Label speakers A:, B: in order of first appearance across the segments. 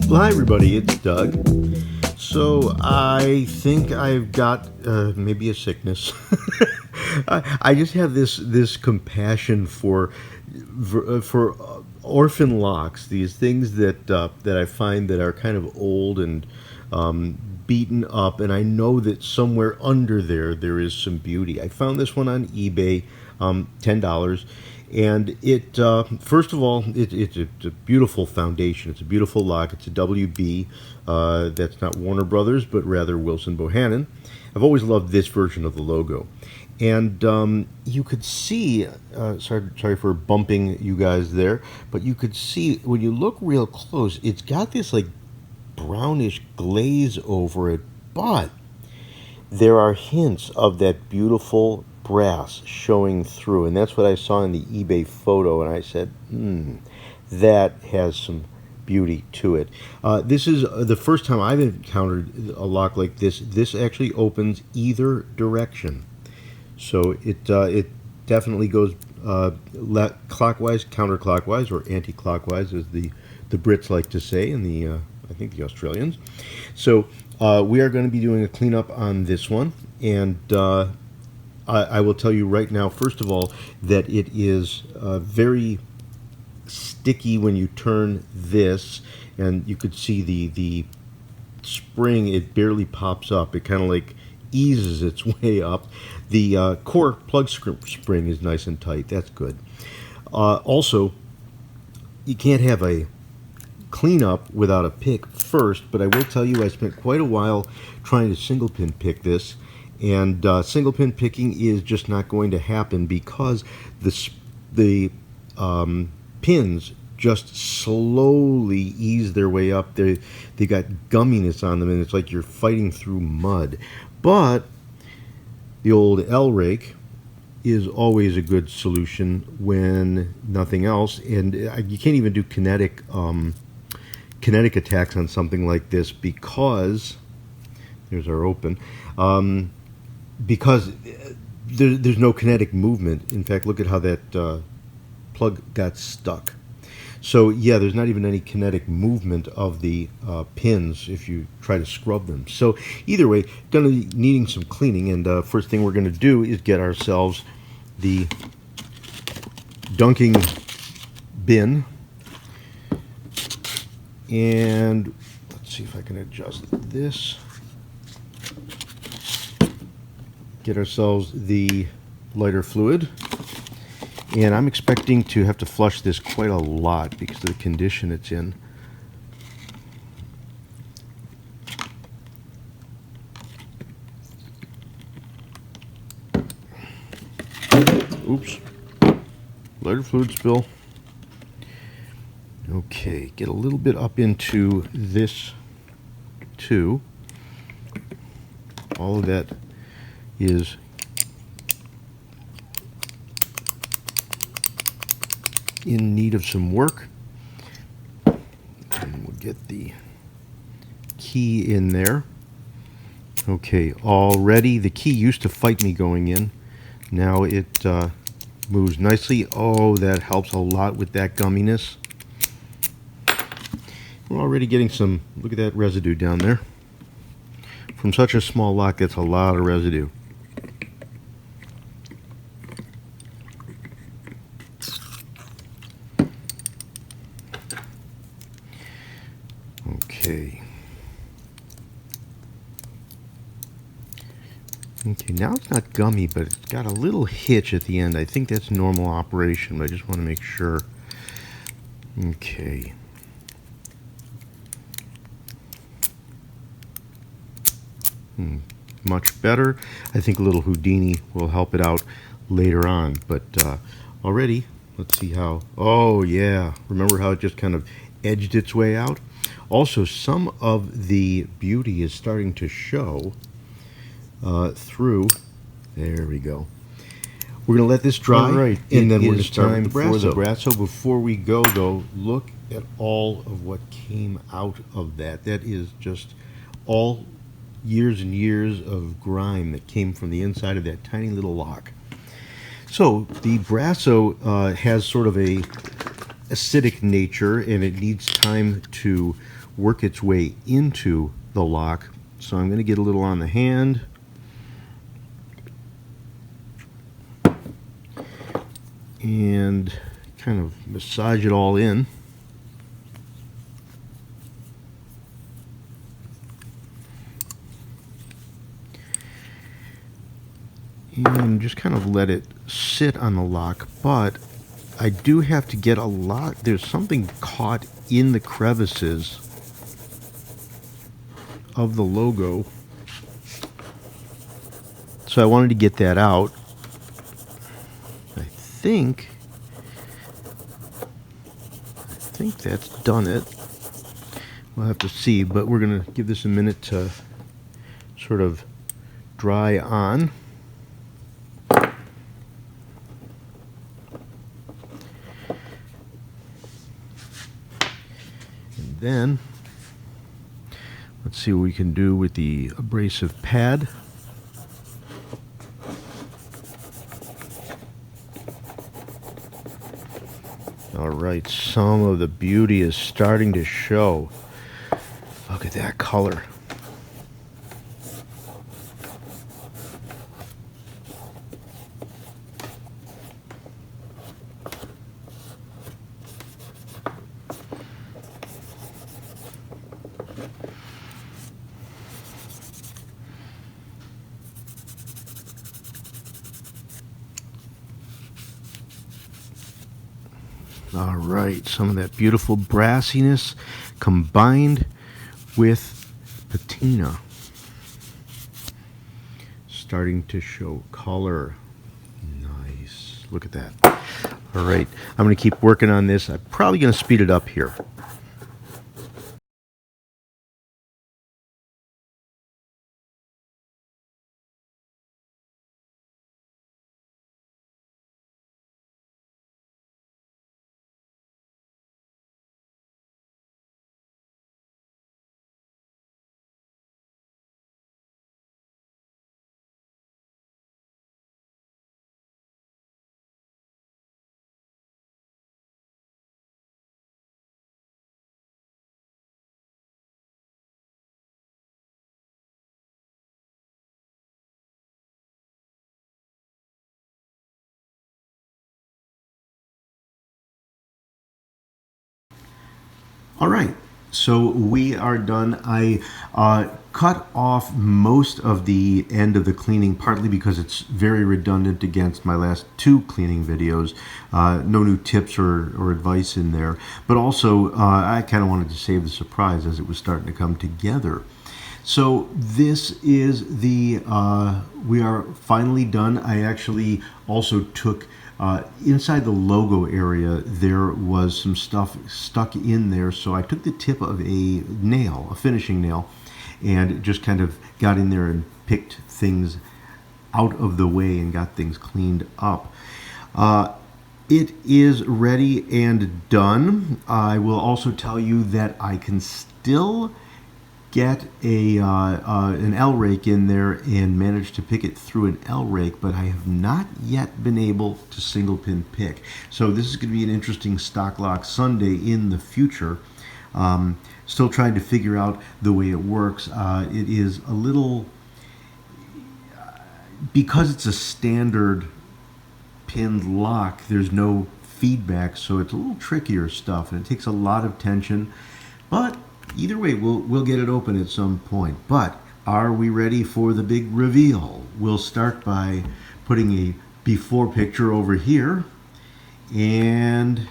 A: Well, hi everybody, it's Doug. So I think I've got maybe a sickness. I just have this compassion for orphan locks, these things that I find that are kind of old and beaten up, and I know that somewhere under there is some beauty. I found this one on eBay, $10. And it, first of all, it's a beautiful foundation. It's a beautiful lock. It's a WB. That's not Warner Brothers, but rather Wilson Bohannon. I've always loved this version of the logo. And you could see, sorry for bumping you guys there, but you could see when you look real close, it's got this like brownish glaze over it, but there are hints of that beautiful brass showing through, and that's what I saw in the eBay photo, and I said, that has some beauty to it. This is the first time I've encountered a lock like this. This actually opens either direction, so it definitely goes clockwise, counterclockwise, or anti-clockwise, as the Brits like to say, and I think the Australians. So we are going to be doing a cleanup on this one, and I will tell you right now, first of all, that it is very sticky when you turn this, and you could see the spring, it barely pops up. It kind of like eases its way up. The core plug spring is nice and tight. That's good. Also, you can't have a cleanup without a pick first, but I will tell you I spent quite a while trying to single pin pick this. And single pin picking is just not going to happen because the pins just slowly ease their way up. They got gumminess on them, and it's like you're fighting through mud. But the old L rake is always a good solution when nothing else. And you can't even do kinetic attacks on something like this because there's our open. Because there's no kinetic movement. In fact, look at how that plug got stuck. So yeah, there's not even any kinetic movement of the pins if you try to scrub them. So either way, going to be needing some cleaning, and first thing we're going to do is get ourselves the dunking bin, and let's see if I can adjust this. Get ourselves the lighter fluid, and I'm expecting to have to flush this quite a lot because of the condition it's in. Oops, lighter fluid spill. Okay, get a little bit up into this too. All of that is in need of some work, and we'll get the key in there. Okay, already the key used to fight me going in. Now it moves nicely. Oh, that helps a lot with that gumminess. We're already getting some, look at that residue down there. From such a small lock, that's a lot of residue. Okay. Okay, now it's not gummy, but it's got a little hitch at the end. I think that's normal operation, but I just want to make sure. Okay. Much better. I think a little Houdini will help it out later on, but already, let's see how. Oh yeah, remember how it just kind of edged its way out? Also, some of the beauty is starting to show through. There we go. We're going to let this dry,
B: right,
A: and then we're going to start
B: time
A: with the Brasso.
B: for the
A: Brasso. Before we go, though, look at all of what came out of that. That is just all years and years of grime that came from the inside of that tiny little lock. So the Brasso has sort of a acidic nature, and it needs time to work its way into the lock. So I'm going to get a little on the hand. And kind of massage it all in. And just kind of let it sit on the lock, but I do have to get a lot. There's something caught in the crevices of the logo, so I wanted to get that out. I think that's done it. We'll have to see, but we're going to give this a minute to sort of dry on. And then let's see what we can do with the abrasive pad. All right, some of the beauty is starting to show. Look at that color. All right, some of that beautiful brassiness combined with patina. Starting to show color. Nice. Look at that. All right, I'm going to keep working on this. I'm probably going to speed it up here. All right, so we are done. I cut off most of the end of the cleaning, partly because it's very redundant against my last two cleaning videos. No new tips or advice in there, but also I kind of wanted to save the surprise as it was starting to come together. So this is the, we are finally done. I actually also took, inside the logo area, there was some stuff stuck in there. So I took the tip of a nail, a finishing nail, and just kind of got in there and picked things out of the way and got things cleaned up. It is ready and done. I will also tell you that I can still get an L rake in there and manage to pick it through an L rake, but I have not yet been able to single pin pick. So this is going to be an interesting Stock Lock Sunday in the future. Still trying to figure out the way it works. It is a little, because it's a standard pinned lock, there's no feedback, so it's a little trickier stuff, and it takes a lot of tension, but either way, we'll get it open at some point. But are we ready for the big reveal? We'll start by putting a before picture over here. And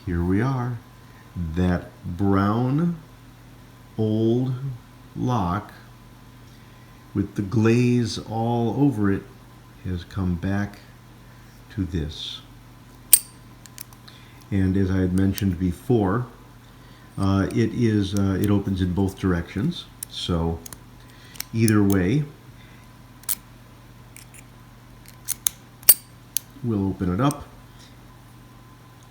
A: here we are. That brown old lock with the glaze all over it has come back to this. And as I had mentioned before, it opens in both directions, so either way we'll open it up.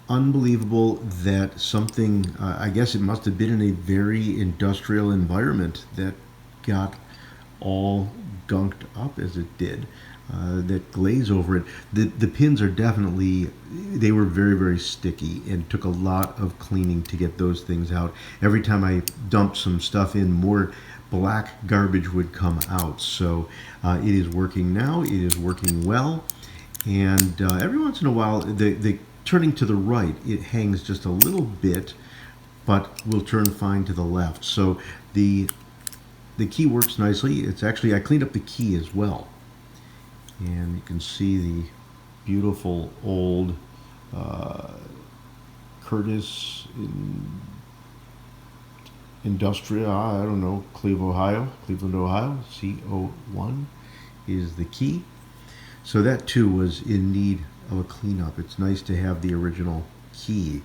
A: Unbelievable that something, I guess it must have been in a very industrial environment that got all gunked up as it did. that glaze over it. The pins are definitely, they were very, very sticky and took a lot of cleaning to get those things out. Every time I dumped some stuff in, more black garbage would come out. So it is working now. It is working well. And every once in a while, the turning to the right, it hangs just a little bit, but will turn fine to the left. So the key works nicely. It's actually, I cleaned up the key as well. And you can see the beautiful old Curtis Industrial, I don't know, Cleveland, Ohio, CO1 is the key. So that too was in need of a cleanup. It's nice to have the original key.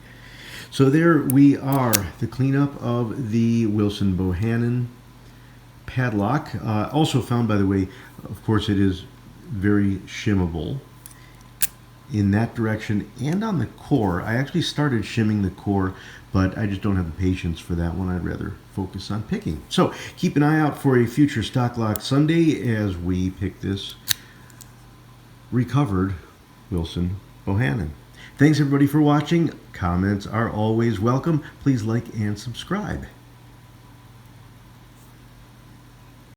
A: So there we are, the cleanup of the Wilson Bohannon padlock. Also found, by the way, of course, it is very shimmable in that direction and on the core. I actually started shimming the core, but I just don't have the patience for that one. I'd rather focus on picking. So keep an eye out for a future Stock Lock Sunday as we pick this recovered Wilson Bohannon. Thanks everybody for watching. Comments are always welcome. Please like and subscribe.